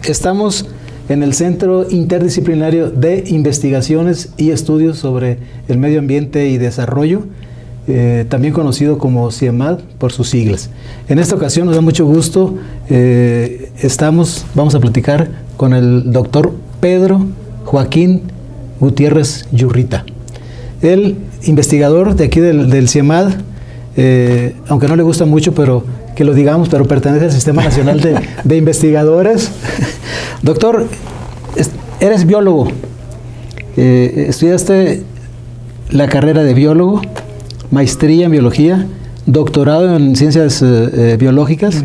Estamos en el Centro Interdisciplinario de Investigaciones y Estudios sobre el Medio Ambiente y Desarrollo, también conocido como CIEMAD por sus siglas. En esta ocasión nos da mucho gusto, vamos a platicar con el doctor Pedro Joaquín Gutiérrez Yurrita. El investigador de aquí del CIEMAD, aunque no le gusta mucho, pero que lo digamos, pero pertenece al Sistema Nacional de Investigadores. Doctor, eres biólogo, estudiaste la carrera de biólogo, maestría en biología, doctorado en ciencias biológicas.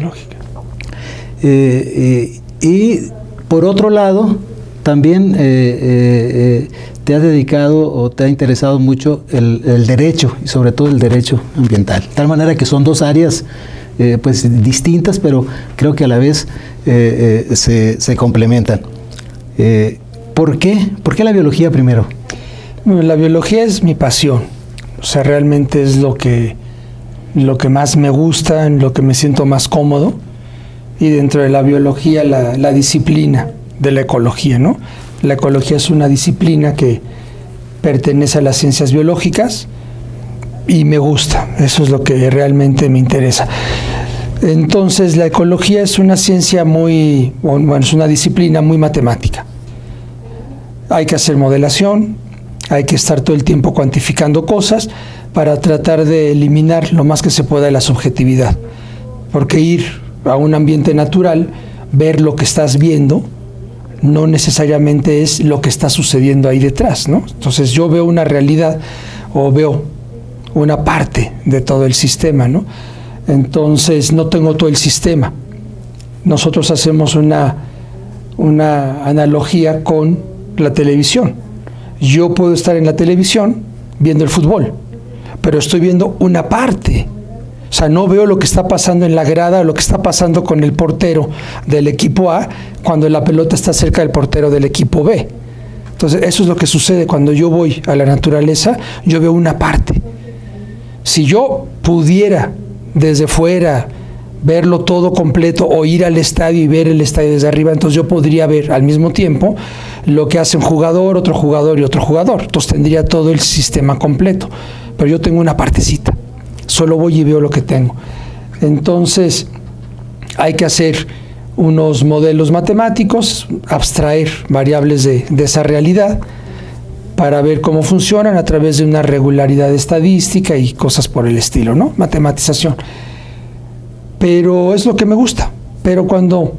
Y por otro lado, también te has dedicado o te ha interesado mucho el derecho, y sobre todo el derecho ambiental. De tal manera que son dos áreas pues distintas, pero creo que a la vez se complementan. ¿Por qué? ¿Por qué la biología primero? Bueno, la biología es mi pasión. O sea, realmente es lo que más me gusta, en lo que me siento más cómodo. Y dentro de la biología, la disciplina de la ecología, ¿no? La ecología es una disciplina que pertenece a las ciencias biológicas y me gusta. Eso es lo que realmente me interesa. Entonces, la ecología es una ciencia es una disciplina muy matemática. Hay que hacer modelación, hay que estar todo el tiempo cuantificando cosas para tratar de eliminar lo más que se pueda la subjetividad. Porque ir a un ambiente natural, ver lo que estás viendo, no necesariamente es lo que está sucediendo ahí detrás, ¿no? Entonces yo veo una realidad o veo una parte de todo el sistema, ¿no? Entonces no tengo todo el sistema. Nosotros hacemos una analogía con la televisión. Yo puedo estar en la televisión viendo el fútbol, pero estoy viendo una parte. O sea, no veo lo que está pasando en la grada o lo que está pasando con el portero del equipo A cuando la pelota está cerca del portero del equipo B. Entonces, eso es lo que sucede cuando yo voy a la naturaleza, yo veo una parte. Si yo pudiera desde fuera verlo todo completo o ir al estadio y ver el estadio desde arriba, entonces yo podría ver al mismo tiempo lo que hace un jugador, otro jugador y otro jugador. Entonces tendría todo el sistema completo. Pero yo tengo una partecita. Solo voy y veo lo que tengo. Entonces, hay que hacer unos modelos matemáticos, abstraer variables de esa realidad para ver cómo funcionan a través de una regularidad estadística y cosas por el estilo, ¿no? Matematización. Pero es lo que me gusta. Pero cuando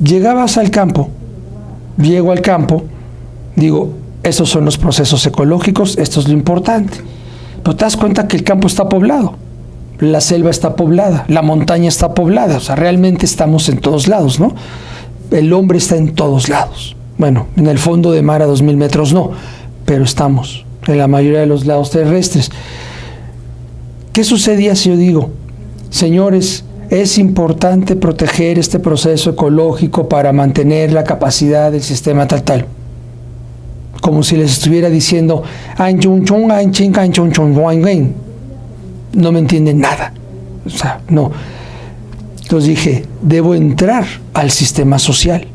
llegabas al campo, llego al campo, digo, estos son los procesos ecológicos, esto es lo importante. Pero te das cuenta que el campo está poblado, la selva está poblada, la montaña está poblada, o sea, realmente estamos en todos lados, ¿no? El hombre está en todos lados. Bueno, en el fondo de mar a 2000 metros no, pero estamos en la mayoría de los lados terrestres. ¿Qué sucedía si yo digo, señores, es importante proteger este proceso ecológico para mantener la capacidad del sistema tal? Como si les estuviera diciendo, no me entienden nada. O sea, no. Entonces dije, debo entrar al sistema social.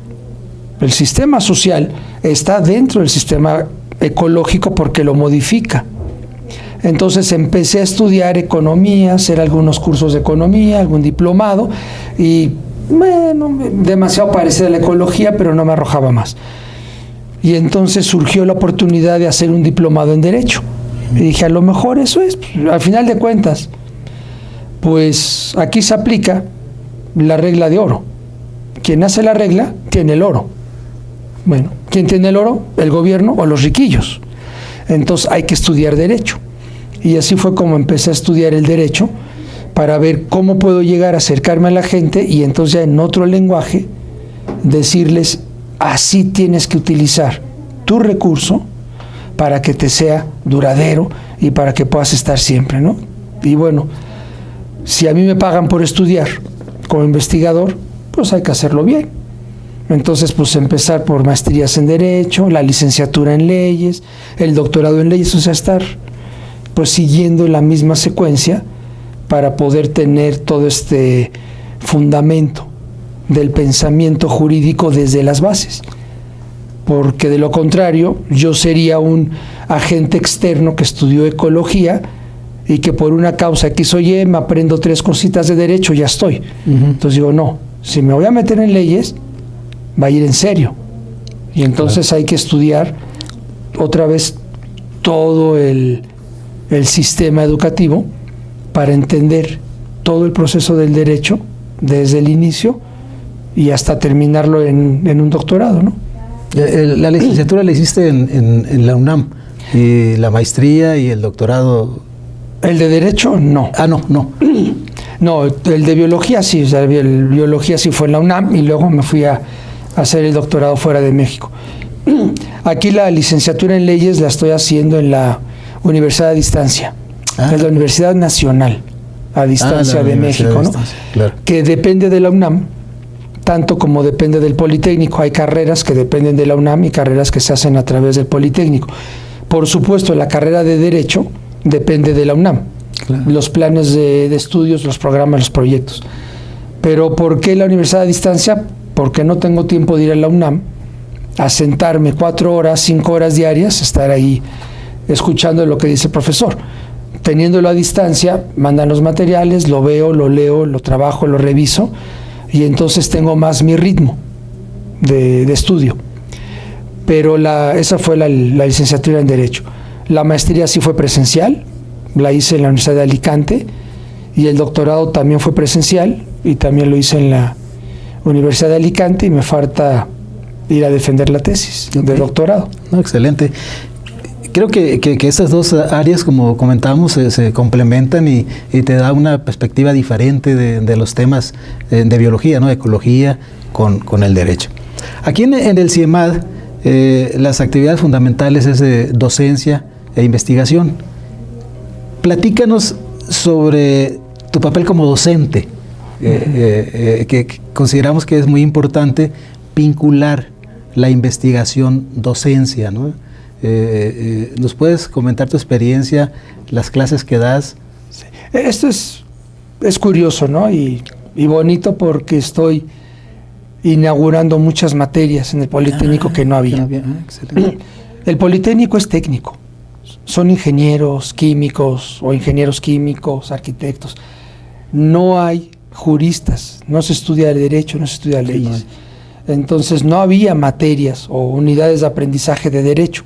El sistema social está dentro del sistema ecológico porque lo modifica. Entonces empecé a estudiar economía, hacer algunos cursos de economía, algún diplomado, y bueno, demasiado parecía a la ecología, pero no me arrojaba más. Y entonces surgió la oportunidad de hacer un diplomado en Derecho. Y dije, a lo mejor eso es, al final de cuentas, pues aquí se aplica la regla de oro. Quien hace la regla, tiene el oro. Bueno, ¿quién tiene el oro? El gobierno o los riquillos. Entonces hay que estudiar Derecho. Y así fue como empecé a estudiar el Derecho para ver cómo puedo llegar a acercarme a la gente y entonces ya en otro lenguaje decirles, así tienes que utilizar tu recurso para que te sea duradero y para que puedas estar siempre, ¿no? Y bueno, si a mí me pagan por estudiar como investigador, pues hay que hacerlo bien. Entonces, pues empezar por maestrías en Derecho, la licenciatura en Leyes, el doctorado en Leyes, o sea, estar pues siguiendo la misma secuencia para poder tener todo este fundamento del pensamiento jurídico desde las bases, porque de lo contrario yo sería un agente externo que estudió ecología y que por una causa X o Y me aprendo 3 cositas de derecho y ya estoy. Entonces digo, no, si me voy a meter en leyes, va a ir en serio. Y entonces hay que estudiar otra vez todo el sistema educativo para entender todo el proceso del derecho desde el inicio y hasta terminarlo en un doctorado, ¿no? La licenciatura la hiciste en la UNAM, y la maestría y el doctorado. ¿El de Derecho? No. No. No, el de Biología sí, o sea, el Biología sí fue en la UNAM y luego me fui a hacer el doctorado fuera de México. Aquí la licenciatura en Leyes la estoy haciendo en la Universidad a Distancia, es la Universidad Nacional a Distancia de México, ¿no? Claro. Que depende de la UNAM, tanto como depende del Politécnico. Hay carreras que dependen de la UNAM y carreras que se hacen a través del Politécnico. Por supuesto, la carrera de Derecho depende de la UNAM, claro. Los planes de estudios, los programas, los proyectos. Pero ¿por qué la Universidad a Distancia? Porque no tengo tiempo de ir a la UNAM a sentarme 4 horas, 5 horas diarias, estar ahí escuchando lo que dice el profesor. Teniéndolo a distancia, mandan los materiales, lo veo, lo leo, lo trabajo, lo reviso, y entonces tengo más mi ritmo de estudio. Pero esa fue la licenciatura en Derecho. La maestría sí fue presencial, la hice en la Universidad de Alicante, y el doctorado también fue presencial, y también lo hice en la Universidad de Alicante, y me falta ir a defender la tesis de doctorado. No, excelente. Creo que estas dos áreas, como comentábamos, se complementan y te da una perspectiva diferente de los temas de biología, ¿no? Ecología con el derecho. Aquí en el CIEMAD, las actividades fundamentales es de docencia e investigación. Platícanos sobre tu papel como docente, que consideramos que es muy importante vincular la investigación-docencia, ¿no? ¿Nos puedes comentar tu experiencia, las clases que das? Sí. Esto es curioso, ¿no? Y bonito porque estoy inaugurando muchas materias en el Politécnico que no había. Excelente. El Politécnico es técnico. Son ingenieros químicos o ingenieros químicos, arquitectos. No hay juristas, no se estudia derecho, no se estudia leyes. Entonces no había materias o unidades de aprendizaje de derecho.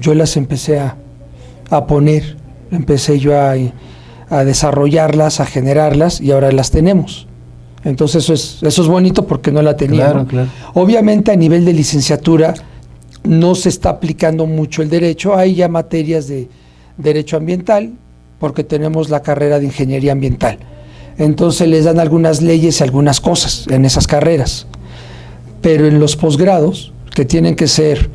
Yo las empecé a poner, empecé yo a desarrollarlas, a generarlas, y ahora las tenemos. Entonces eso es bonito porque no la tenía. Claro, ¿no? claro. Obviamente a nivel de licenciatura no se está aplicando mucho el derecho. Hay ya materias de derecho ambiental porque tenemos la carrera de ingeniería ambiental. Entonces les dan algunas leyes y algunas cosas en esas carreras. Pero en los posgrados, que tienen que ser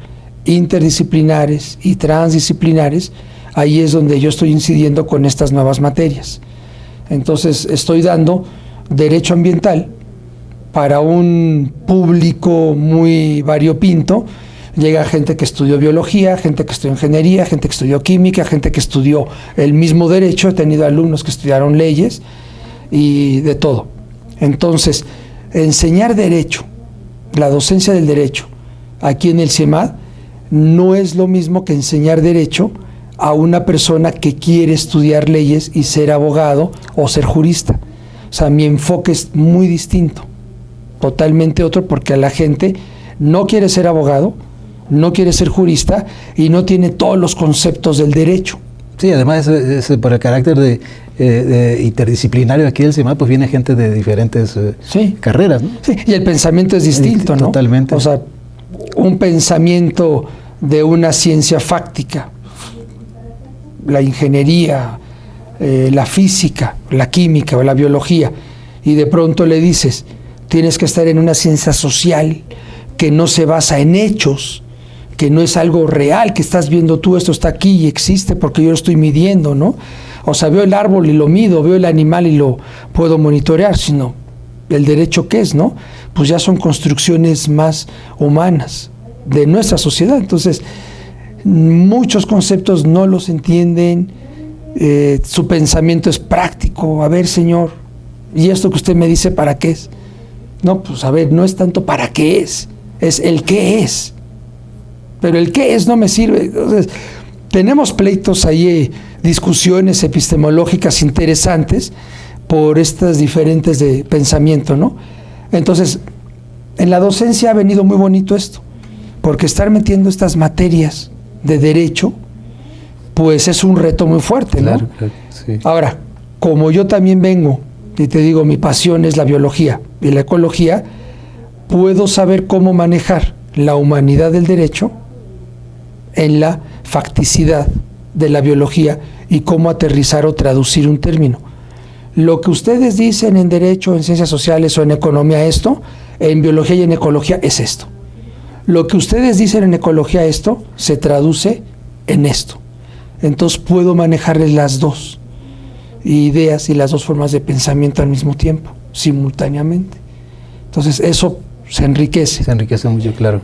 interdisciplinares y transdisciplinares, ahí es donde yo estoy incidiendo con estas nuevas materias. Entonces estoy dando derecho ambiental para un público muy variopinto. Llega gente que estudió biología, gente que estudió ingeniería, gente que estudió química, gente que estudió el mismo derecho. He tenido alumnos que estudiaron leyes y de todo. Entonces, enseñar derecho, la docencia del derecho, aquí en el CIEMAD, no es lo mismo que enseñar derecho a una persona que quiere estudiar leyes y ser abogado o ser jurista. O sea, mi enfoque es muy distinto, totalmente otro, porque a la gente no quiere ser abogado, no quiere ser jurista y no tiene todos los conceptos del derecho. Sí, además por el carácter de interdisciplinario aquí del CIEMAD, pues viene gente de diferentes carreras, ¿no? Sí, y el pensamiento es distinto, ¿no? Totalmente. O sea, un pensamiento de una ciencia fáctica, la ingeniería, la física, la química o la biología, y de pronto le dices, tienes que estar en una ciencia social que no se basa en hechos, que no es algo real, que estás viendo tú, esto está aquí y existe porque yo lo estoy midiendo, ¿no? O sea, veo el árbol y lo mido, veo el animal y lo puedo monitorear, sino el derecho ¿qué es, no? Pues ya son construcciones más humanas de nuestra sociedad. Entonces, muchos conceptos no los entienden, su pensamiento es práctico. A ver, señor, ¿y esto que usted me dice para qué es? No, pues a ver, no es tanto para qué es el qué es. Pero el qué es no me sirve. Entonces, tenemos pleitos ahí, discusiones epistemológicas interesantes por estas diferentes de pensamiento, ¿no? Entonces, en la docencia ha venido muy bonito esto, porque estar metiendo estas materias de derecho, pues es un reto muy fuerte, ¿no? Claro, sí. Ahora, como yo también vengo, y te digo, mi pasión es la biología y la ecología, puedo saber cómo manejar la humanidad del derecho en la facticidad de la biología y cómo aterrizar o traducir un término. Lo que ustedes dicen en derecho, en ciencias sociales o en economía esto, en biología y en ecología es esto. Lo que ustedes dicen en ecología esto, se traduce en esto. Entonces puedo manejarles las dos ideas y las dos formas de pensamiento al mismo tiempo, simultáneamente. Entonces eso se enriquece. Se enriquece mucho, claro.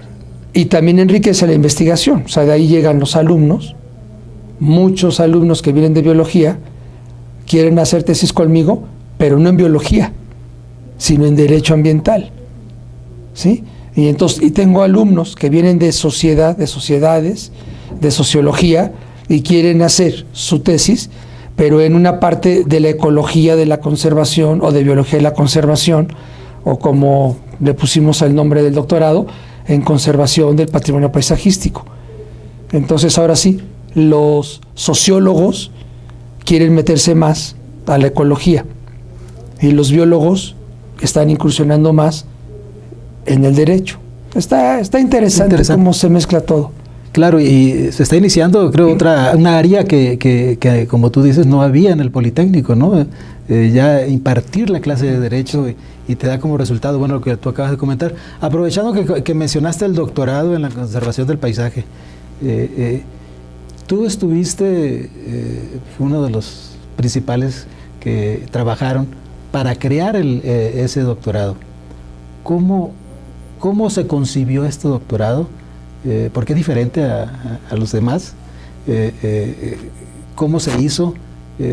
Y también enriquece la investigación. O sea, de ahí llegan los alumnos, muchos alumnos que vienen de biología, quieren hacer tesis conmigo, pero no en biología, sino en derecho ambiental. ¿Sí? Y tengo alumnos que vienen de sociedades, de sociología, y quieren hacer su tesis, pero en una parte de la ecología de la conservación o de biología de la conservación, o como le pusimos el nombre del doctorado, en conservación del patrimonio paisajístico. Entonces ahora sí, los sociólogos quieren meterse más a la ecología y los biólogos están incursionando más en el derecho. Está interesante cómo se mezcla todo. Claro, y se está iniciando, creo, una área que, como tú dices, no había en el Politécnico, ¿no? Ya impartir la clase de Derecho y te da como resultado, bueno, lo que tú acabas de comentar. Aprovechando que mencionaste el doctorado en la conservación del paisaje, tú estuviste, uno de los principales que trabajaron para crear ese doctorado. ¿Cómo se concibió este doctorado? ¿Por qué es diferente a los demás? ¿Cómo se hizo?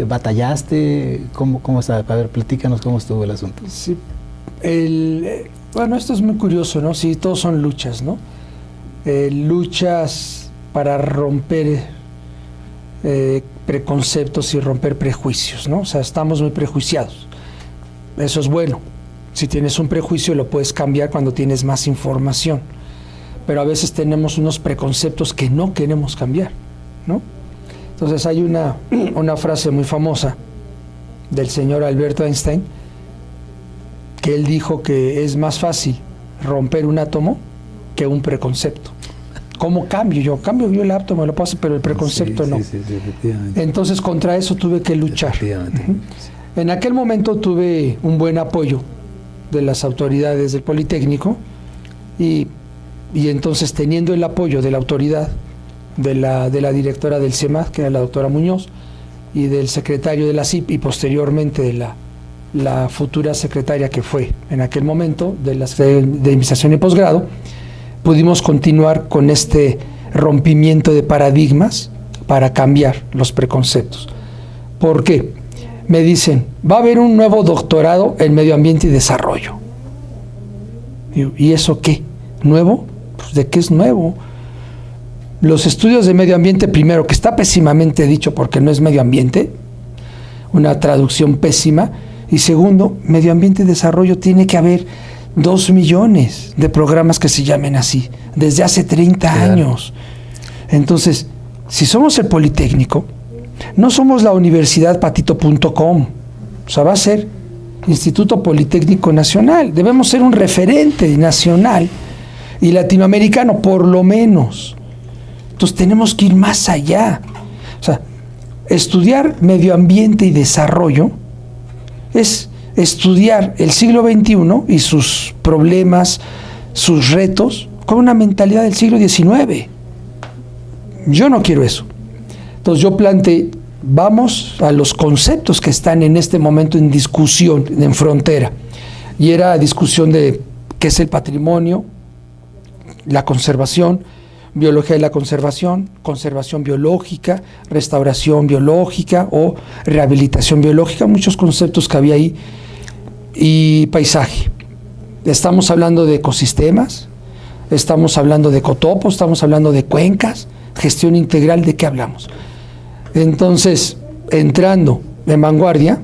¿Batallaste? ¿Cómo está? A ver, platícanos cómo estuvo el asunto. Sí, bueno, esto es muy curioso, ¿no? Sí, todos son luchas, ¿no? Luchas para romper preconceptos y romper prejuicios, ¿no? O sea, estamos muy prejuiciados. Eso es bueno. Si tienes un prejuicio lo puedes cambiar cuando tienes más información. Pero a veces tenemos unos preconceptos que no queremos cambiar, ¿no? Entonces hay una frase muy famosa del señor Albert Einstein, que él dijo que es más fácil romper un átomo que un preconcepto. ¿Cómo cambio yo? Cambio yo el átomo, lo paso, pero el preconcepto no. Sí, efectivamente. Entonces contra eso tuve que luchar. En aquel momento tuve un buen apoyo de las autoridades del Politécnico y entonces, teniendo el apoyo de la autoridad, de la directora del CEMAD, que era la doctora Muñoz, y del secretario de la CIP, y posteriormente de la futura secretaria que fue en aquel momento, de la Secretaría de Investigación y Posgrado, pudimos continuar con este rompimiento de paradigmas para cambiar los preconceptos. ¿Por qué? Me dicen, va a haber un nuevo doctorado en Medio Ambiente y Desarrollo. ¿Y eso qué? ¿Nuevo? Pues ¿de qué es nuevo? Los estudios de medio ambiente, primero, que está pésimamente dicho porque no es medio ambiente, una traducción pésima, y segundo, medio ambiente y desarrollo, tiene que haber 2 millones de programas que se llamen así, desde hace 30 años. Entonces, si somos el Politécnico, no somos la universidad patito.com, o sea, va a ser Instituto Politécnico Nacional, debemos ser un referente nacional y latinoamericano, por lo menos. Entonces tenemos que ir más allá. O sea, estudiar medio ambiente y desarrollo es estudiar el siglo XXI y sus problemas, sus retos, con una mentalidad del siglo XIX. Yo no quiero eso. Entonces yo planteé, vamos a los conceptos que están en este momento en discusión, en frontera. Y era discusión de qué es el patrimonio, la conservación, biología de la conservación, conservación biológica, restauración biológica o rehabilitación biológica, muchos conceptos que había ahí, y paisaje. Estamos hablando de ecosistemas, estamos hablando de ecotopos, estamos hablando de cuencas, gestión integral, ¿de qué hablamos? Entonces, entrando en Vanguardia,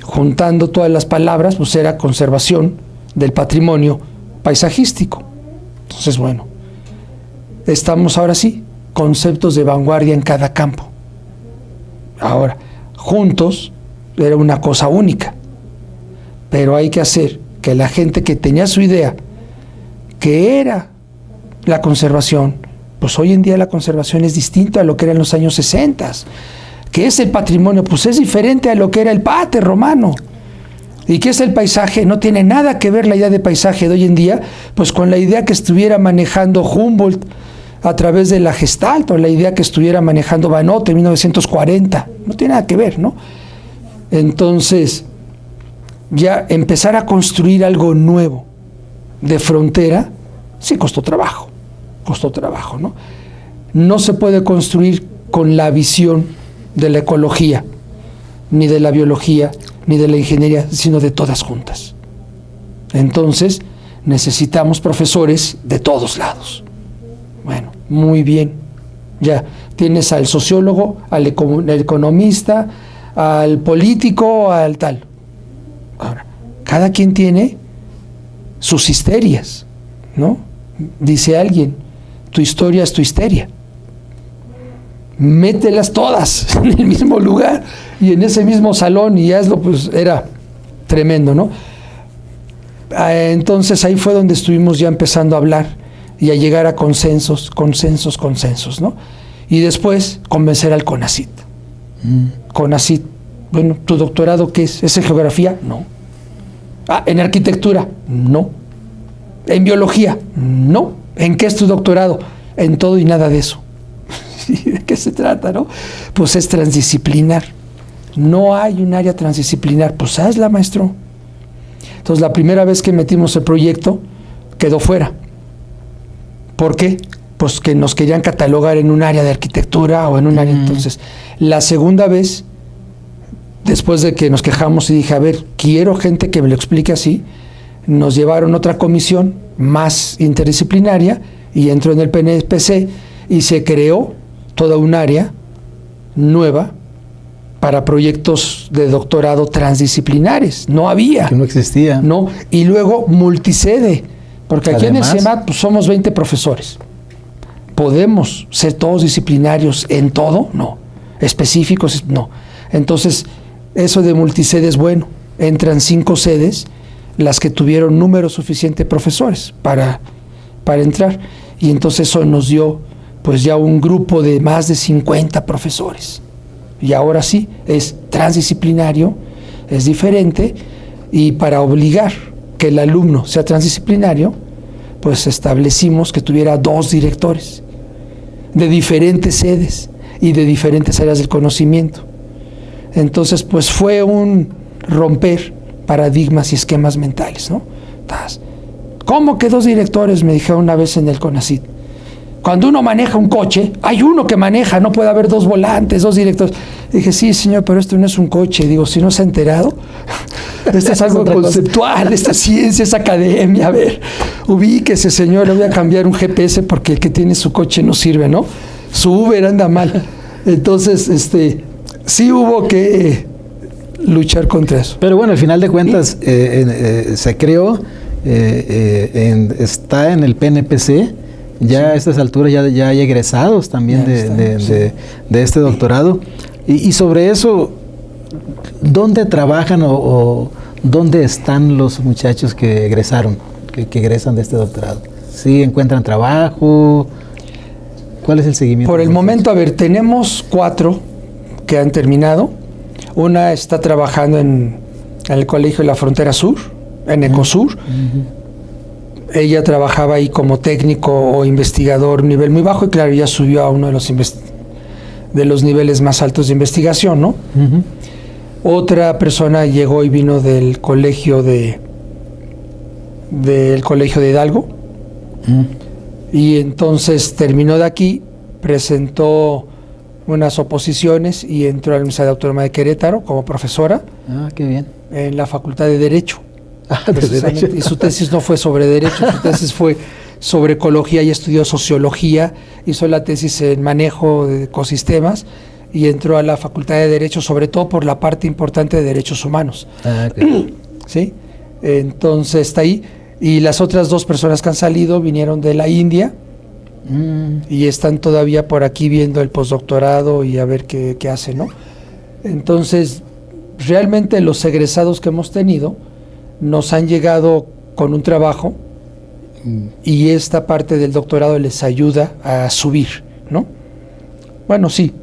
juntando todas las palabras, pues era conservación del patrimonio paisajístico. Entonces, bueno, estamos ahora sí, conceptos de vanguardia en cada campo. Ahora, juntos era una cosa única, pero hay que hacer que la gente que tenía su idea, que era la conservación, pues hoy en día la conservación es distinta a lo que era en los años 60. ¿Qué es el patrimonio? Pues es diferente a lo que era el pate romano. ¿Y qué es el paisaje? No tiene nada que ver la idea de paisaje de hoy en día, pues con la idea que estuviera manejando Humboldt a través de la Gestalt, o la idea que estuviera manejando Van Note en 1940. No tiene nada que ver, ¿no? Entonces, ya empezar a construir algo nuevo de frontera, sí costó trabajo, ¿no? No se puede construir con la visión de la ecología, ni de la biología, ni de la ingeniería, sino de todas juntas. Entonces, necesitamos profesores de todos lados. Bueno, muy bien. Ya tienes al sociólogo, al economista, al político, al tal. Ahora, cada quien tiene sus histerias, ¿no? Dice alguien, tu historia es tu histeria. Mételas todas en el mismo lugar y en ese mismo salón y hazlo, pues era tremendo, ¿no? Entonces ahí fue donde estuvimos ya empezando a hablar y a llegar a consensos, ¿no? Y después convencer al CONACYT. CONACYT, bueno, ¿tu doctorado qué es? ¿Es en geografía? No. ¿En arquitectura? No. ¿En biología? No. ¿En qué es tu doctorado? En todo y nada de eso. ¿De qué se trata, no? Pues es transdisciplinar. No hay un área transdisciplinar. Pues hazla, maestro. Entonces, la primera vez que metimos el proyecto, quedó fuera. ¿Por qué? Pues que nos querían catalogar en un área de arquitectura o en un área. Entonces, la segunda vez, después de que nos quejamos y dije, a ver, quiero gente que me lo explique así, nos llevaron otra comisión más interdisciplinaria y entró en el PNPC y se creó toda un área nueva para proyectos de doctorado transdisciplinares. No había. Que no existía. No, y luego multisede, porque aquí además, en el CEMAT pues, somos 20 profesores. ¿Podemos ser todos disciplinarios en todo? No. ¿Específicos? No. Entonces, eso de multisede es bueno. Entran 5 sedes, las que tuvieron número suficiente de profesores para entrar. Y entonces eso nos dio pues ya un grupo de más de 50 profesores. Y ahora sí, es transdisciplinario, es diferente, y para obligar que el alumno sea transdisciplinario, pues establecimos que tuviera 2 directores de diferentes sedes y de diferentes áreas del conocimiento. Entonces, pues fue un romper paradigmas y esquemas mentales, ¿no? ¿Cómo que 2 directores? Me dijeron una vez en el CONACYT. Cuando uno maneja un coche, hay uno que maneja, no puede haber 2 volantes, 2 directores. Dije, sí, señor, pero esto no es un coche. Digo, si no se ha enterado, esto es algo conceptual, esta ciencia, es academia. A ver, ubíquese, señor, le voy a cambiar un GPS porque el que tiene su coche no sirve, ¿no? Su Uber anda mal. Entonces, sí hubo que luchar contra eso. Pero bueno, al final de cuentas, se creó, está en el PNPC. Ya a estas alturas ya hay egresados también de este doctorado. Y sobre eso, ¿dónde trabajan o dónde están los muchachos que egresaron, que egresan de este doctorado? ¿Sí encuentran trabajo? ¿Cuál es el seguimiento? Por el momento, a ver, tenemos 4 que han terminado. Una está trabajando en el Colegio de la Frontera Sur, en Ecosur. Ella trabajaba ahí como técnico o investigador, nivel muy bajo, y claro, ya subió a uno de los niveles más altos de investigación, ¿no? Otra persona llegó y vino del colegio de Hidalgo, y entonces terminó de aquí, presentó unas oposiciones y entró a la Universidad Autónoma de Querétaro como profesora. Ah, qué bien. En la Facultad de Derecho. precisamente, y su tesis no fue sobre derecho, su tesis fue sobre ecología y estudió sociología, hizo la tesis en manejo de ecosistemas y entró a la Facultad de Derecho, sobre todo por la parte importante de derechos humanos. Okay. ¿Sí? Entonces está ahí. Y las otras 2 personas que han salido vinieron de la India y están todavía por aquí viendo el postdoctorado y a ver qué hacen, ¿no? Entonces, realmente los egresados que hemos tenido nos han llegado con un trabajo y esta parte del doctorado les ayuda a subir, ¿no? Bueno, sí.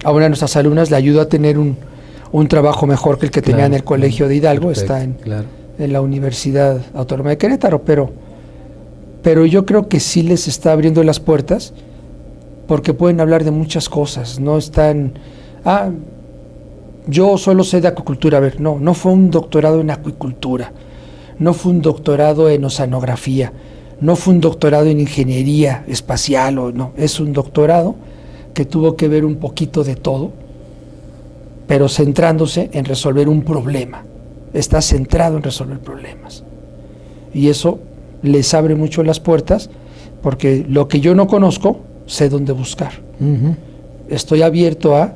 A una de nuestras alumnas le ayuda a tener un trabajo mejor que el que tenía en el Colegio de Hidalgo. Perfecto, está en la Universidad Autónoma de Querétaro, pero yo creo que sí les está abriendo las puertas porque pueden hablar de muchas cosas, no están, yo solo sé de acuicultura. A ver, no fue un doctorado en acuicultura, no fue un doctorado en oceanografía, no fue un doctorado en ingeniería espacial, es un doctorado que tuvo que ver un poquito de todo, pero centrándose en resolver un problema. Está centrado en resolver problemas. Y eso les abre mucho las puertas, porque lo que yo no conozco, sé dónde buscar. Estoy abierto a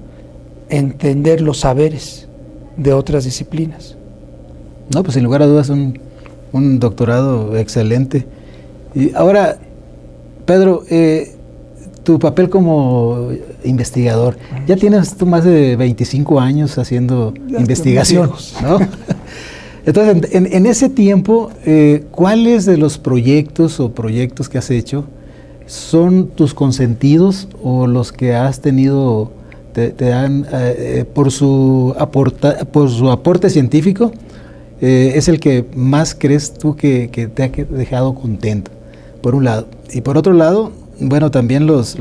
entender los saberes de otras disciplinas. No, pues sin lugar a dudas un doctorado excelente. Y ahora, Pedro, tu papel como investigador, ya tienes tú más de 25 años haciendo investigación, ¿no? Entonces, en ese tiempo, ¿cuáles de los proyectos que has hecho son tus consentidos o los que has tenido, te dan, por su aporte científico, es el que más crees tú que te ha dejado contento, por un lado? Y por otro lado, bueno, también los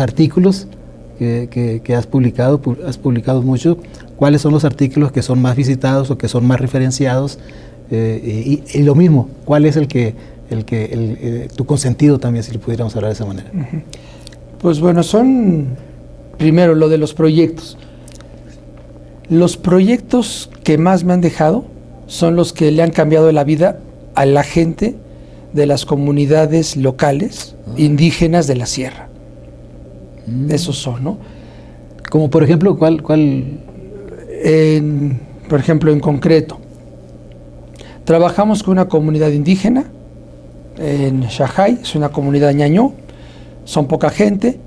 artículos que has publicado mucho. ¿Cuáles son los artículos que son más visitados o que son más referenciados? Y lo mismo, ¿cuál es tu consentido también, si lo pudiéramos hablar de esa manera? Pues bueno, son primero lo de los proyectos. Los proyectos que más me han dejado son los que le han cambiado la vida a la gente de las comunidades locales indígenas de la sierra. Esos son, ¿no? Como por ejemplo, ¿cuál? Por ejemplo, en concreto, trabajamos con una comunidad indígena en Xajay, es una comunidad ñañó, son poca gente,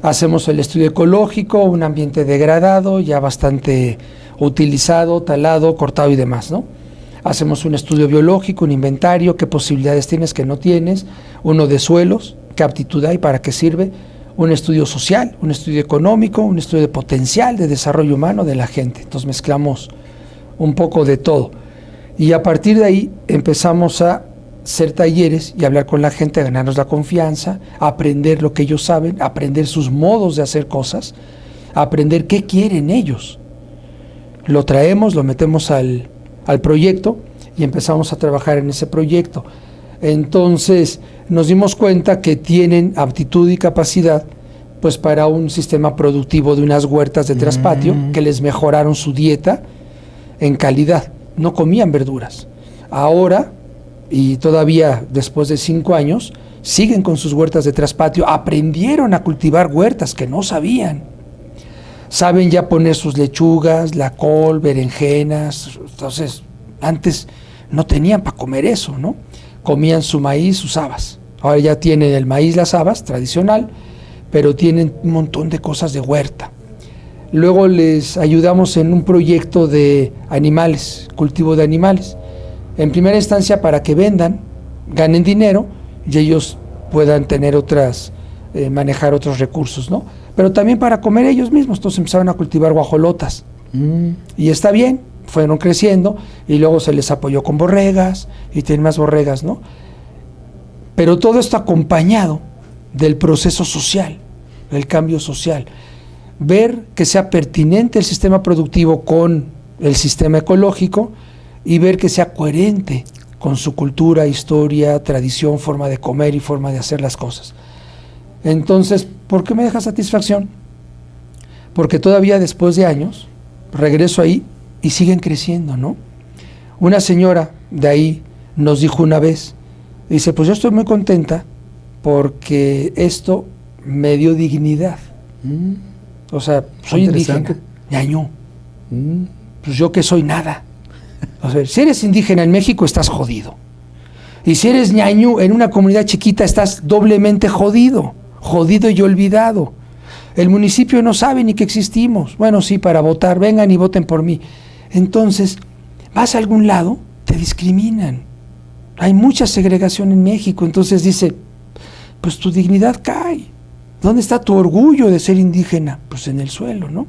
hacemos el estudio ecológico, un ambiente degradado, ya bastante utilizado, talado, cortado y demás, ¿no? Hacemos un estudio biológico, un inventario, qué posibilidades tienes, qué no tienes, uno de suelos, qué aptitud hay, para qué sirve, un estudio social, un estudio económico, un estudio de potencial de desarrollo humano de la gente. Entonces mezclamos un poco de todo. Y a partir de ahí empezamos a hacer talleres y hablar con la gente, a ganarnos la confianza, a aprender lo que ellos saben, a aprender sus modos de hacer cosas, a aprender qué quieren ellos. Lo traemos, lo metemos al proyecto y empezamos a trabajar en ese proyecto. Entonces nos dimos cuenta que tienen aptitud y capacidad pues para un sistema productivo de unas huertas de traspatio que les mejoraron su dieta en calidad. No comían verduras. Ahora, y todavía después de 5 años, siguen con sus huertas de traspatio, aprendieron a cultivar huertas que no sabían. Saben ya poner sus lechugas, la col, berenjenas. Entonces, antes no tenían para comer eso, ¿no? Comían su maíz, sus habas. Ahora ya tienen el maíz, las habas, tradicional, pero tienen un montón de cosas de huerta. Luego les ayudamos en un proyecto de animales, cultivo de animales. En primera instancia para que vendan, ganen dinero y ellos puedan tener manejar otros recursos, ¿no? Pero también para comer ellos mismos. Entonces empezaron a cultivar guajolotas. Y está bien, fueron creciendo y luego se les apoyó con borregas y tienen más borregas, ¿no? Pero todo esto acompañado del proceso social, del cambio social. Ver que sea pertinente el sistema productivo con el sistema ecológico y ver que sea coherente con su cultura, historia, tradición, forma de comer y forma de hacer las cosas. Entonces, ¿por qué me deja satisfacción? Porque todavía después de años regreso ahí y siguen creciendo, ¿no? Una señora de ahí nos dijo una vez, dice, pues yo estoy muy contenta porque esto me dio dignidad. O sea, soy indígena, ñañú. Pues yo que soy nada. O sea, si eres indígena en México estás jodido. Y si eres ñañú en una comunidad chiquita estás doblemente jodido y olvidado. El municipio no sabe ni que existimos. Bueno, sí, para votar, vengan y voten por mí. Entonces, vas a algún lado, te discriminan. Hay mucha segregación en México. Entonces dice, pues tu dignidad cae. ¿Dónde está tu orgullo de ser indígena? Pues en el suelo, ¿no?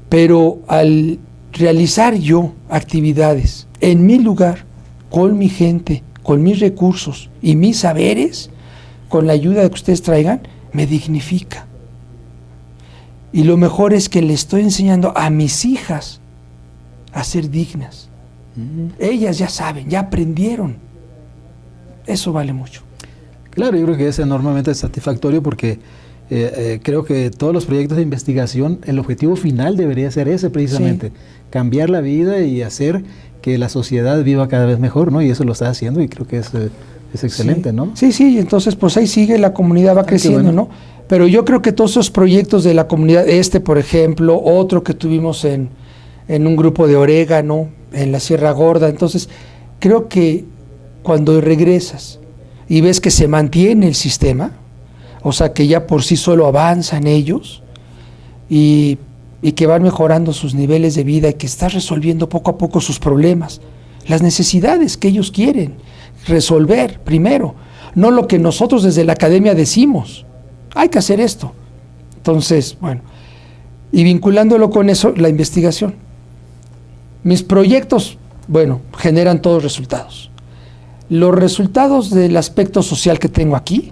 Pero al realizar yo actividades en mi lugar, con mi gente, con mis recursos y mis saberes, con la ayuda que ustedes traigan, me dignifica. Y lo mejor es que le estoy enseñando a mis hijas a ser dignas. Ellas ya saben, ya aprendieron. Eso vale mucho. Claro, yo creo que es enormemente satisfactorio porque creo que todos los proyectos de investigación, el objetivo final debería ser ese precisamente, sí. Cambiar la vida y hacer que la sociedad viva cada vez mejor, ¿no? Y eso lo está haciendo y creo que es excelente, sí. ¿no? Sí, entonces pues ahí sigue, la comunidad va creciendo, bueno. ¿no? Pero yo creo que todos esos proyectos de la comunidad, por ejemplo, otro que tuvimos en un grupo de orégano, en la Sierra Gorda, entonces creo que cuando regresas y ves que se mantiene el sistema, o sea, que ya por sí solo avanzan ellos y que van mejorando sus niveles de vida y que estás resolviendo poco a poco sus problemas, las necesidades que ellos quieren resolver primero, no lo que nosotros desde la academia decimos, hay que hacer esto. Entonces, bueno, y vinculándolo con eso, la investigación. Mis proyectos, bueno, generan todos resultados. Los resultados del aspecto social que tengo aquí,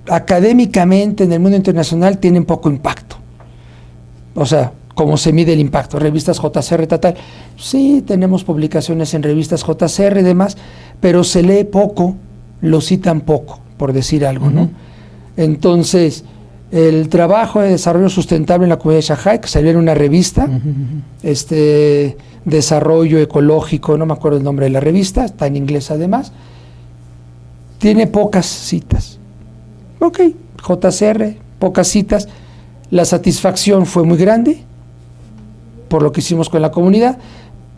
académicamente en el mundo internacional tienen poco impacto. O sea, ¿cómo se mide el impacto? Revistas JCR, tal. Sí, tenemos publicaciones en revistas JCR y demás, pero se lee poco, lo citan poco, por decir algo, ¿no? Entonces, el trabajo de desarrollo sustentable en la comunidad de Shanghái, que salió en una revista, desarrollo ecológico, no me acuerdo el nombre de la revista, está en inglés además, tiene pocas citas. Ok, JCR, pocas citas, la satisfacción fue muy grande por lo que hicimos con la comunidad,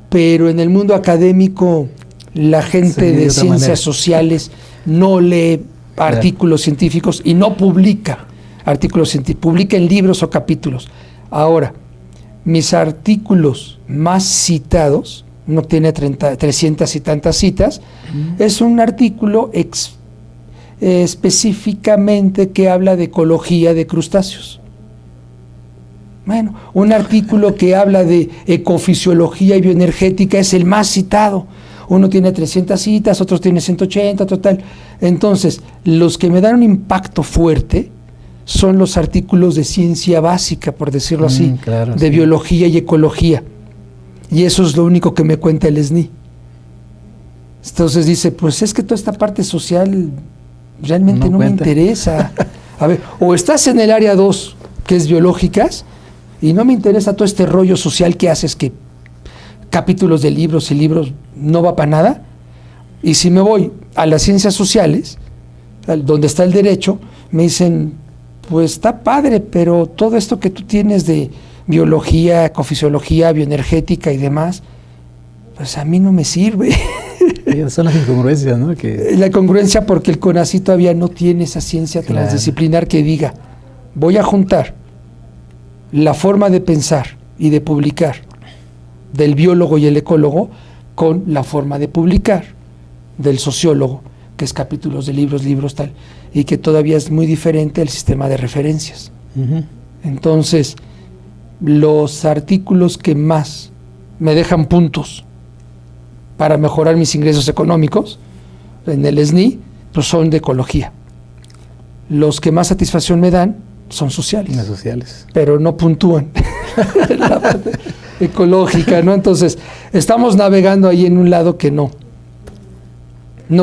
pero en el mundo académico la gente de ciencias sociales no lee artículos científicos y no publica artículos científicos, publica en libros o capítulos. Ahora, mis artículos más citados, no tiene 300 y tantas citas, es un artículo específicamente que habla de ecología de crustáceos. Bueno, un artículo que habla de ecofisiología y bioenergética es el más citado. Uno tiene 300 citas, otros tiene 180, total. Entonces, los que me dan un impacto fuerte son los artículos de ciencia básica, por decirlo así, claro, de biología y ecología. Y eso es lo único que me cuenta el SNI. Entonces dice, pues es que toda esta parte social realmente no me interesa. A ver, o estás en el área 2, que es biológicas, y no me interesa todo este rollo social que haces, que capítulos de libros y libros no va para nada. Y si me voy a las ciencias sociales, donde está el derecho, me dicen, pues está padre, pero todo esto que tú tienes de biología, ecofisiología, bioenergética y demás, pues a mí no me sirve. Son las incongruencias, ¿no? La incongruencia porque el CONACYT todavía no tiene esa ciencia transdisciplinar que diga, voy a juntar la forma de pensar y de publicar del biólogo y el ecólogo con la forma de publicar del sociólogo, que es capítulos de libros tal, y que todavía es muy diferente el sistema de referencias. Entonces, los artículos que más me dejan puntos para mejorar mis ingresos económicos en el SNI, pues son de ecología. Los que más satisfacción me dan son sociales. Las sociales. Pero no puntúan la parte ecológica, ¿no? Entonces, estamos navegando ahí en un lado que no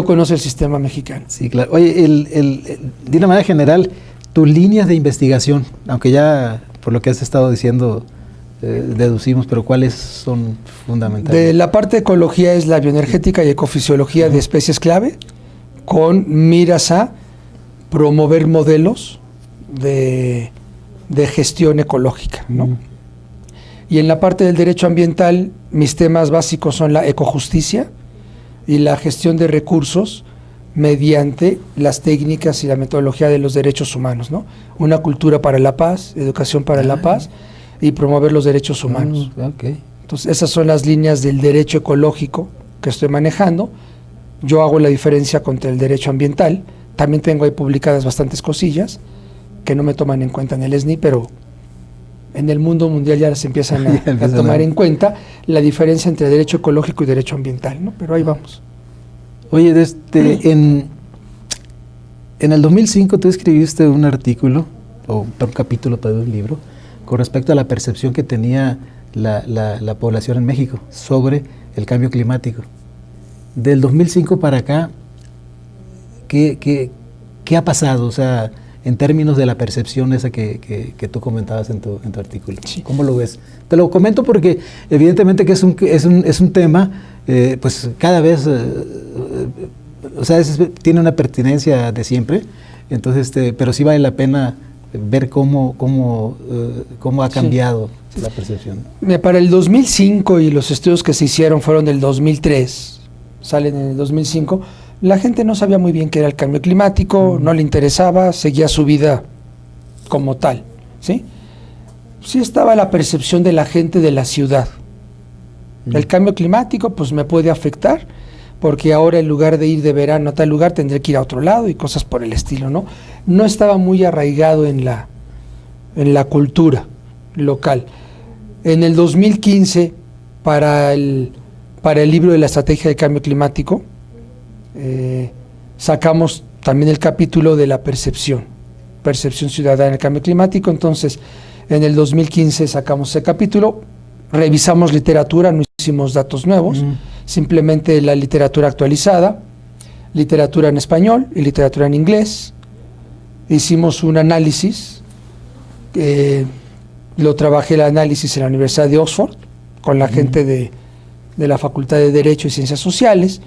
conoce el sistema mexicano. Sí, claro. Oye, de una manera general, tus líneas de investigación, aunque ya por lo que has estado diciendo deducimos, pero ¿cuáles son fundamentales? De la parte de ecología es la bioenergética y ecofisiología de especies clave, con miras a promover modelos de gestión ecológica, ¿no? Y en la parte del derecho ambiental, mis temas básicos son la ecojusticia y la gestión de recursos mediante las técnicas y la metodología de los derechos humanos, ¿no? Una cultura para la paz, educación para la paz y promover los derechos humanos. Okay. Entonces, esas son las líneas del derecho ecológico que estoy manejando. Yo hago la diferencia contra el derecho ambiental. También tengo ahí publicadas bastantes cosillas que no me toman en cuenta en el SNI, pero en el mundo mundial ya se empiezan a tomar en cuenta la diferencia entre derecho ecológico y derecho ambiental, ¿no? Pero ahí vamos. Oye, en el 2005 tú escribiste un artículo, o un capítulo de un libro, con respecto a la percepción que tenía la población en México sobre el cambio climático. Del 2005 para acá, ¿qué ha pasado? O sea, en términos de la percepción esa que tú comentabas en tu artículo. Sí. ¿Cómo lo ves? Te lo comento porque evidentemente que es un tema, pues cada vez, o sea, tiene una pertinencia de siempre, entonces, pero sí vale la pena ver cómo ha cambiado la percepción. Para el 2005, y los estudios que se hicieron fueron del 2003, salen en el 2005, la gente no sabía muy bien qué era el cambio climático, no le interesaba, seguía su vida como tal, ¿sí? Sí estaba la percepción de la gente de la ciudad. El cambio climático pues me puede afectar, porque ahora en lugar de ir de verano a tal lugar tendré que ir a otro lado y cosas por el estilo, ¿no? No estaba muy arraigado en la cultura local. En el 2015, para el libro de la estrategia del cambio climático, sacamos también el capítulo de la percepción ciudadana del cambio climático. Entonces, en el 2015 sacamos ese capítulo, revisamos literatura, no hicimos datos nuevos, simplemente la literatura actualizada, literatura en español y literatura en inglés. Hicimos un análisis, lo trabajé el análisis en la Universidad de Oxford, con la gente de la Facultad de Derecho y Ciencias Sociales,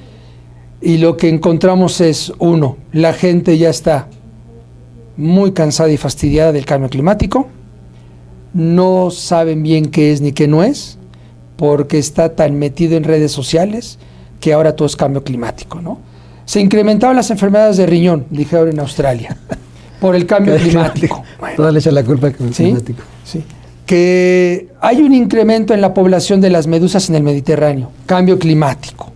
y lo que encontramos es, uno, la gente ya está muy cansada y fastidiada del cambio climático, no saben bien qué es ni qué no es, porque está tan metido en redes sociales que ahora todo es cambio climático, ¿no? Se incrementaban las enfermedades de riñón, dijeron en Australia, por el cambio climático. Bueno, toda le echa la culpa al cambio climático. Sí. Que hay un incremento en la población de las medusas en el Mediterráneo, cambio climático.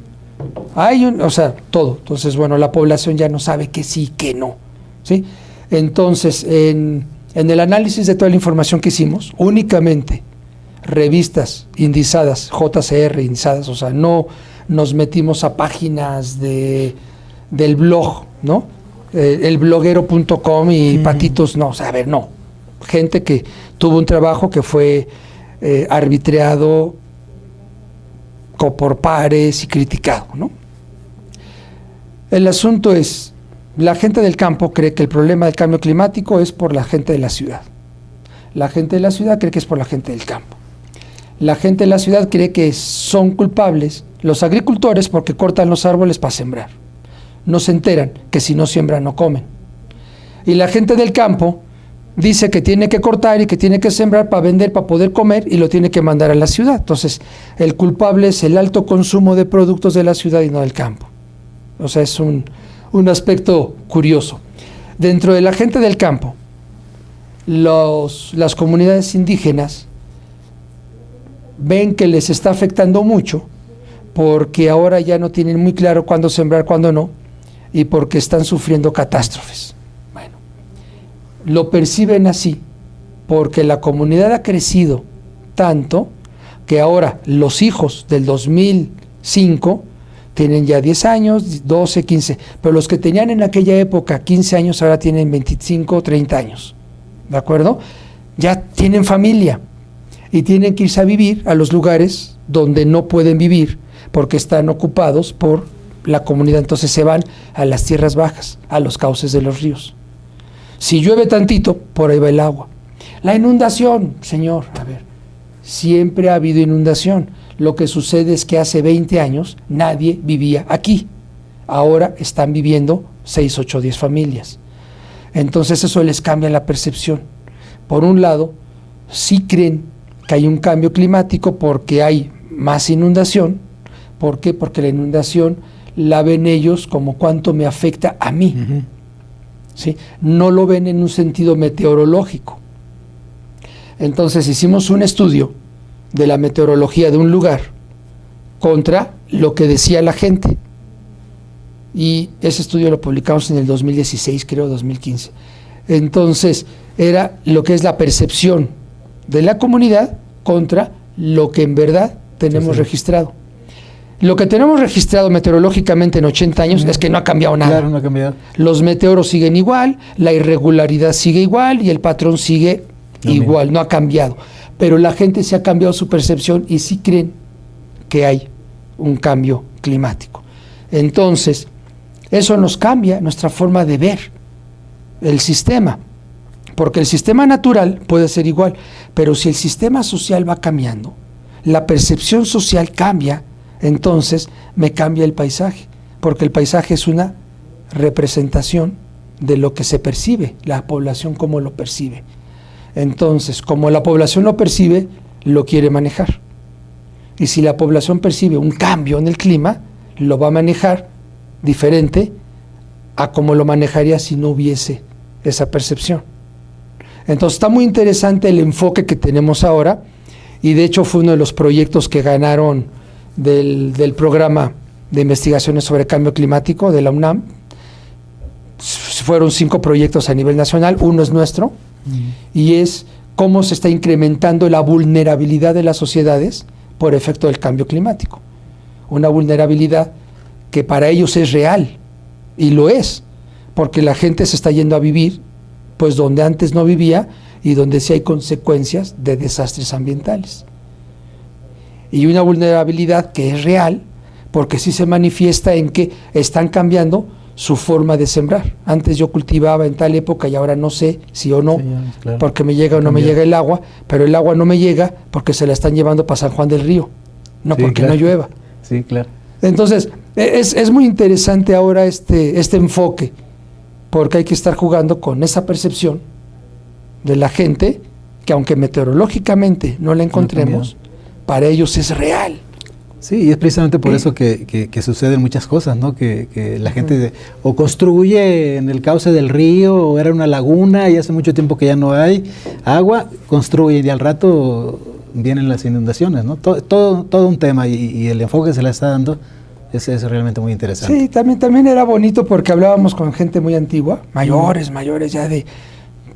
O sea, todo. Entonces, bueno, la población ya no sabe que sí, que no, ¿sí? Entonces, en el análisis de toda la información que hicimos, únicamente revistas indizadas, JCR indizadas, o sea, no nos metimos a páginas del blog, ¿no? El bloguero.com y patitos, no, o sea, a ver, no. Gente que tuvo un trabajo que fue arbitreado por pares y criticado, ¿no? El asunto es, la gente del campo cree que el problema del cambio climático es por la gente de la ciudad. La gente de la ciudad cree que es por la gente del campo. La gente de la ciudad cree que son culpables los agricultores porque cortan los árboles para sembrar. No se enteran que si no siembran no comen. Y la gente del campo dice que tiene que cortar y que tiene que sembrar para vender, para poder comer, y lo tiene que mandar a la ciudad. Entonces, el culpable es el alto consumo de productos de la ciudad y no del campo. O sea, es un aspecto curioso. Dentro de la gente del campo, las comunidades indígenas ven que les está afectando mucho porque ahora ya no tienen muy claro cuándo sembrar, cuándo no, y porque están sufriendo catástrofes. Bueno, lo perciben así porque la comunidad ha crecido tanto que ahora los hijos del 2005 tienen ya 10 años, 12, 15, pero los que tenían en aquella época 15 años ahora tienen 25, 30 años, ¿de acuerdo? Ya tienen familia y tienen que irse a vivir a los lugares donde no pueden vivir porque están ocupados por la comunidad, entonces se van a las tierras bajas, a los cauces de los ríos. Si llueve tantito, por ahí va el agua. La inundación, señor, a ver, siempre ha habido inundación. Lo que sucede es que hace 20 años nadie vivía aquí. Ahora están viviendo 6, 8, 10 familias. Entonces eso les cambia la percepción. Por un lado, sí creen que hay un cambio climático porque hay más inundación. ¿Por qué? Porque la inundación la ven ellos como cuánto me afecta a mí. ¿Sí? No lo ven en un sentido meteorológico. Entonces hicimos un estudio de la meteorología de un lugar contra lo que decía la gente. Y ese estudio lo publicamos en el 2016, creo, 2015. Entonces, era lo que es la percepción de la comunidad contra lo que en verdad tenemos registrado. Lo que tenemos registrado meteorológicamente en 80 años es que no ha cambiado nada. Claro, no ha cambiado. Los meteoros siguen igual, la irregularidad sigue igual y el patrón sigue igual, no ha cambiado. Pero la gente se ha cambiado su percepción y sí creen que hay un cambio climático. Entonces, eso nos cambia nuestra forma de ver el sistema, porque el sistema natural puede ser igual, pero si el sistema social va cambiando, la percepción social cambia, entonces me cambia el paisaje, porque el paisaje es una representación de lo que se percibe, la población cómo lo percibe. Entonces, como la población lo percibe, lo quiere manejar. Y si la población percibe un cambio en el clima, lo va a manejar diferente a como lo manejaría si no hubiese esa percepción. Entonces está muy interesante el enfoque que tenemos ahora, y de hecho fue uno de los proyectos que ganaron del programa de investigaciones sobre cambio climático de la UNAM. Fueron 5 proyectos a nivel nacional, uno es nuestro, y es cómo se está incrementando la vulnerabilidad de las sociedades por efecto del cambio climático. Una vulnerabilidad que para ellos es real, y lo es, porque la gente se está yendo a vivir pues donde antes no vivía y donde sí hay consecuencias de desastres ambientales. Y una vulnerabilidad que es real, porque sí se manifiesta en que están cambiando su forma de sembrar. Antes yo cultivaba en tal época y ahora no sé si o no, claro, porque me llega o no me llega el agua, pero el agua no me llega porque se la están llevando para San Juan del Río, no porque no llueva. Sí, claro. Entonces, es muy interesante ahora este enfoque, porque hay que estar jugando con esa percepción de la gente, que aunque meteorológicamente no la encontremos, para ellos es real. Sí, y es precisamente por eso que suceden muchas cosas, ¿no? Que la gente o construye en el cauce del río, o era una laguna y hace mucho tiempo que ya no hay agua, construye y al rato vienen las inundaciones, ¿no? Todo un tema, y el enfoque que se le está dando es realmente muy interesante. Sí, también era bonito porque hablábamos con gente muy antigua, mayores ya de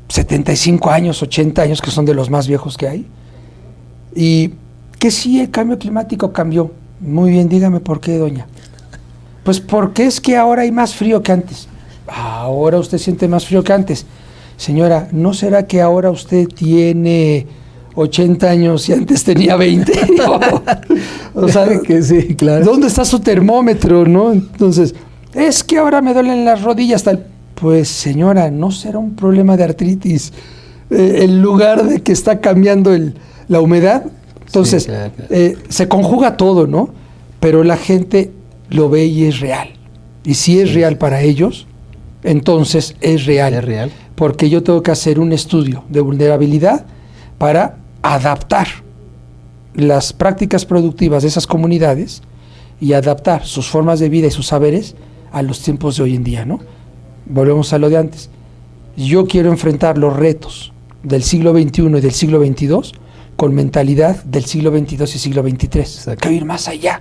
75 años, 80 años, que son de los más viejos que hay, y que sí, el cambio climático cambió. Muy bien, dígame por qué, doña. Pues porque es que ahora hay más frío que antes. Ahora usted siente más frío que antes. Señora, ¿no será que ahora usted tiene 80 años y antes tenía 20? O sea, que sí, claro. ¿Dónde está su termómetro, no? Entonces, es que ahora me duelen las rodillas. Pues, señora, ¿no será un problema de artritis? En lugar de que está cambiando la humedad. Entonces, sí, claro. Se conjuga todo, ¿no? Pero la gente lo ve y es real. Y si es real para ellos, entonces es real. Es real. Porque yo tengo que hacer un estudio de vulnerabilidad para adaptar las prácticas productivas de esas comunidades y adaptar sus formas de vida y sus saberes a los tiempos de hoy en día, ¿no? Volvemos a lo de antes. Yo quiero enfrentar los retos del siglo XXI y del siglo XXII con mentalidad del siglo XXII y siglo XXIII. Hay que ir más allá.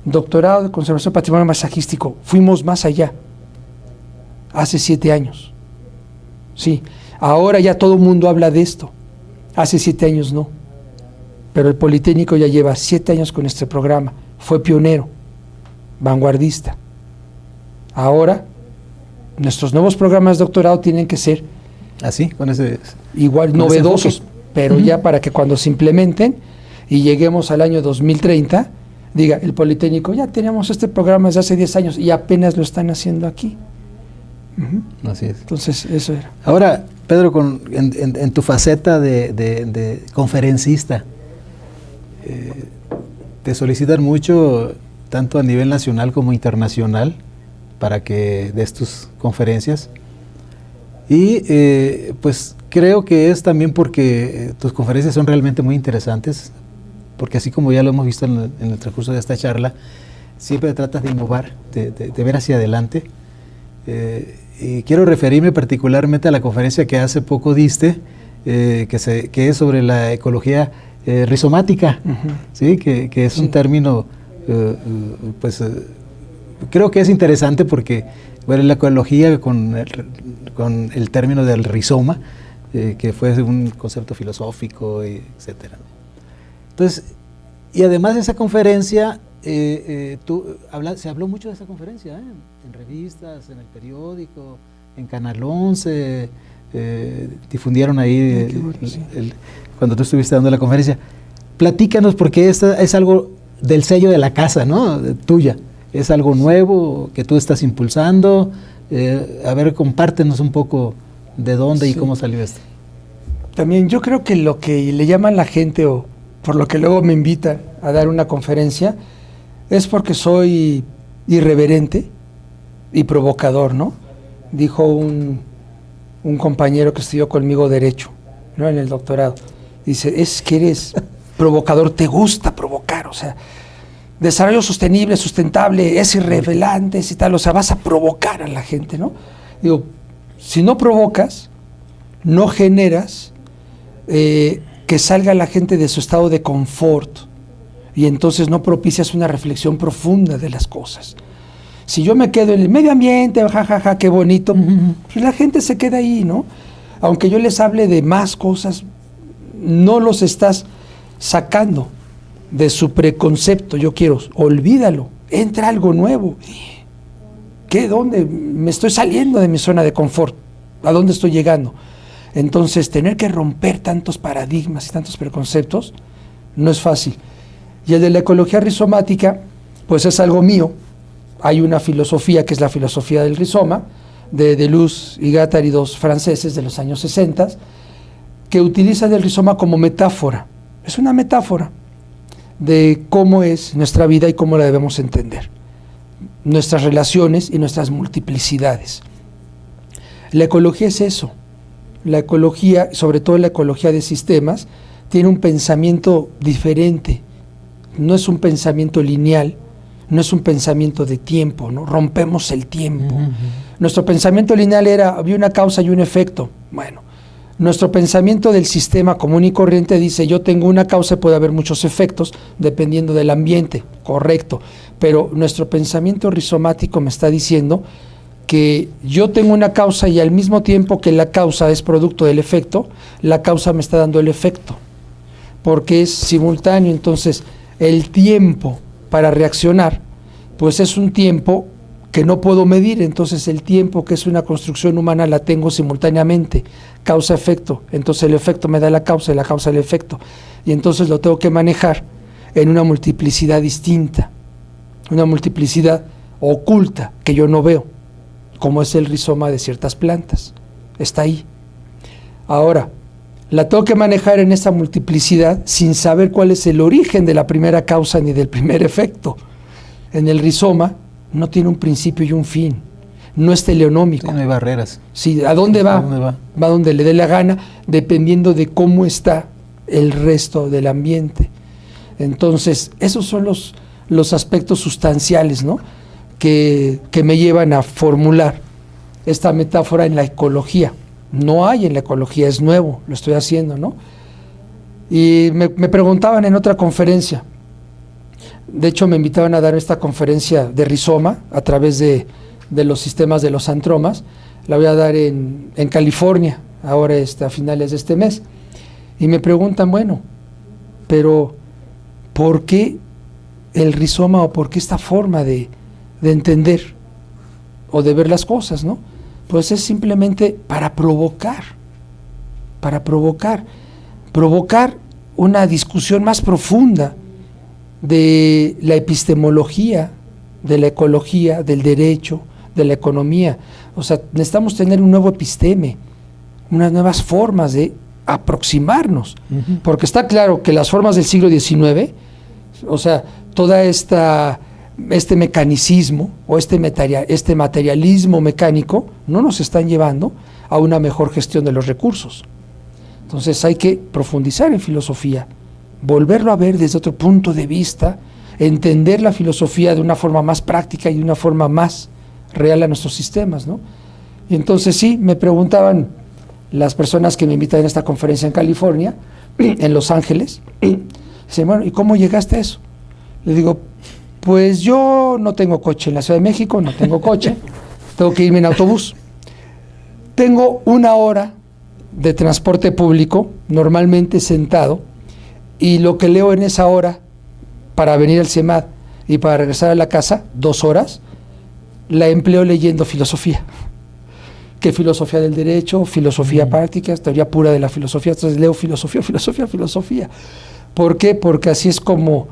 Doctorado de Conservación Patrimonial Paisajístico, fuimos más allá. Hace 7 años. Sí, ahora ya todo el mundo habla de esto. Hace 7 años no. Pero el Politécnico ya lleva 7 años con este programa. Fue pionero, vanguardista. Ahora, nuestros nuevos programas de doctorado tienen que ser así, con ese igual novedosos, pero ya para que cuando se implementen y lleguemos al año 2030, diga el Politécnico, ya tenemos este programa desde hace 10 años y apenas lo están haciendo aquí. Así es. Entonces, eso era. Ahora, Pedro, en tu faceta de conferencista, te solicitan mucho, tanto a nivel nacional como internacional, para que des tus conferencias. Y pues creo que es también porque tus conferencias son realmente muy interesantes, porque así como ya lo hemos visto en el transcurso de esta charla, siempre tratas de innovar, de ver hacia adelante. Y quiero referirme particularmente a la conferencia que hace poco diste, que es sobre la ecología rizomática, ¿sí? que es un término, creo que es interesante porque la ecología con el término del rizoma, que fue un concepto filosófico, etcétera. Entonces, y además de esa conferencia, se habló mucho de esa conferencia, en revistas, en el periódico, en Canal 11, difundieron ahí cuando tú estuviste dando la conferencia. Platícanos, porque es algo del sello de la casa, ¿no? Tuya. Es algo nuevo que tú estás impulsando. A ver, compártenos un poco de dónde y cómo salió esto. También yo creo que lo que le llaman la gente, o por lo que luego me invitan a dar una conferencia, es porque soy irreverente y provocador, ¿no? Dijo un compañero que estudió conmigo Derecho, ¿no? En el doctorado. Dice, es que eres provocador, te gusta provocar, o sea, desarrollo sostenible, sustentable, es irreverente y tal, o sea, vas a provocar a la gente, ¿no? Digo, si no provocas, no generas que salga la gente de su estado de confort, y entonces no propicias una reflexión profunda de las cosas. Si yo me quedo en el medio ambiente, jajaja, qué bonito, pues la gente se queda ahí, ¿no? Aunque yo les hable de más cosas, no los estás sacando de su preconcepto. Yo quiero, olvídalo, entra algo nuevo. ¿Qué? ¿Dónde? Me estoy saliendo de mi zona de confort. ¿A dónde estoy llegando? Entonces, tener que romper tantos paradigmas y tantos preconceptos no es fácil. Y el de la ecología rizomática, pues es algo mío. Hay una filosofía que es la filosofía del rizoma, de Deleuze y Guattari, dos franceses de los años 60, que utilizan el rizoma como metáfora. Es una metáfora de cómo es nuestra vida y cómo la debemos entender. Nuestras relaciones y nuestras multiplicidades. La ecología es eso. La ecología, sobre todo la ecología de sistemas, tiene un pensamiento diferente. No es un pensamiento lineal, no es un pensamiento de tiempo, ¿no? Rompemos el tiempo. Nuestro pensamiento lineal había una causa y un efecto. Bueno, nuestro pensamiento del sistema común y corriente dice, yo tengo una causa y puede haber muchos efectos dependiendo del ambiente, correcto. Pero nuestro pensamiento rizomático me está diciendo que yo tengo una causa y al mismo tiempo que la causa es producto del efecto, la causa me está dando el efecto, porque es simultáneo. Entonces, el tiempo para reaccionar, pues es un tiempo que no puedo medir. Entonces el tiempo, que es una construcción humana, la tengo simultáneamente, causa-efecto. Entonces el efecto me da la causa y la causa el efecto. Y entonces lo tengo que manejar en una multiplicidad distinta, una multiplicidad oculta que yo no veo, como es el rizoma de ciertas plantas. Está ahí. Ahora, la tengo que manejar en esa multiplicidad sin saber cuál es el origen de la primera causa ni del primer efecto. En el rizoma no tiene un principio y un fin, no es teleonómico. Sí, no hay barreras. Sí, ¿a dónde va? Va donde le dé la gana, dependiendo de cómo está el resto del ambiente. Entonces, esos son los aspectos sustanciales, ¿no? que me llevan a formular esta metáfora en la ecología. No hay en la ecología, es nuevo, lo estoy haciendo, ¿no? Y me preguntaban en otra conferencia, de hecho me invitaban a dar esta conferencia de rizoma a través de los sistemas de los antromas. La voy a dar en California, ahora a finales de este mes. Y me preguntan, bueno, pero ¿por qué el rizoma o por qué esta forma de entender o de ver las cosas, ¿no? Pues es simplemente para provocar una discusión más profunda de la epistemología, de la ecología, del derecho, de la economía. O sea, necesitamos tener un nuevo episteme, unas nuevas formas de aproximarnos, porque está claro que las formas del siglo XIX, o sea, toda este mecanicismo o este materialismo mecánico no nos están llevando a una mejor gestión de los recursos. Entonces hay que profundizar en filosofía, volverlo a ver desde otro punto de vista, entender la filosofía de una forma más práctica y de una forma más real a nuestros sistemas, ¿no? Y entonces sí, me preguntaban las personas que me invitan a esta conferencia en California, en Los Ángeles, dicen, bueno, ¿y cómo llegaste a eso? Le digo, pues yo no tengo coche en la Ciudad de México, no tengo coche, tengo que irme en autobús. Tengo 1 hora de transporte público, normalmente sentado, y lo que leo en esa hora, para venir al CIEMAT y para regresar a la casa, 2 horas, la empleo leyendo filosofía. ¿Qué filosofía del derecho? Filosofía práctica, teoría pura de la filosofía. Entonces leo filosofía. ¿Por qué? Porque así es como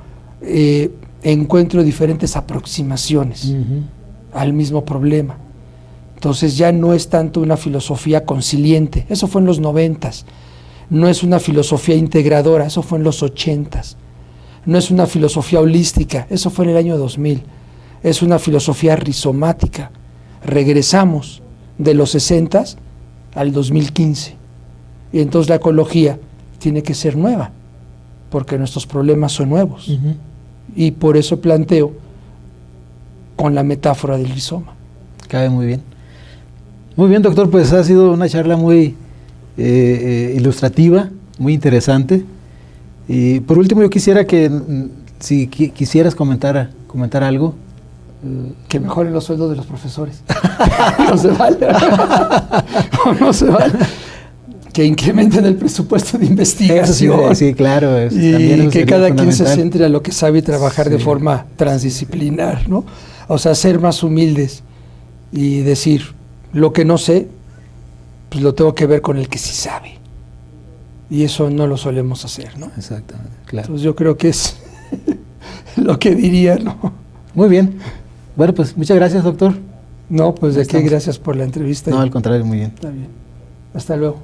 encuentro diferentes aproximaciones al mismo problema. Entonces ya no es tanto una filosofía consiliente, eso fue en los 90s. No es una filosofía integradora, eso fue en los 80s. No es una filosofía holística, eso fue en el año 2000. Es una filosofía rizomática. Regresamos de los 60s al 2015. Y entonces la ecología tiene que ser nueva, porque nuestros problemas son nuevos. Y por eso planteo con la metáfora del rizoma. Cabe muy bien. Muy bien, doctor, pues ha sido una charla muy ilustrativa, muy interesante. Y por último, yo quisiera que, si quisieras comentar algo. Que mejoren los sueldos de los profesores. No se vale. No se vale. Que incrementen el presupuesto de investigación. Eso sí, claro. Y que cada quien se centre a lo que sabe y trabajar de forma transdisciplinar, ¿no? O sea, ser más humildes y decir, lo que no sé, pues lo tengo que ver con el que sí sabe. Y eso no lo solemos hacer, ¿no? Exactamente, claro. Entonces yo creo que es lo que diría, ¿no? Muy bien. Bueno, pues muchas gracias, doctor. No, pues de qué, gracias por la entrevista. No, al contrario, muy bien. Está bien. Hasta luego.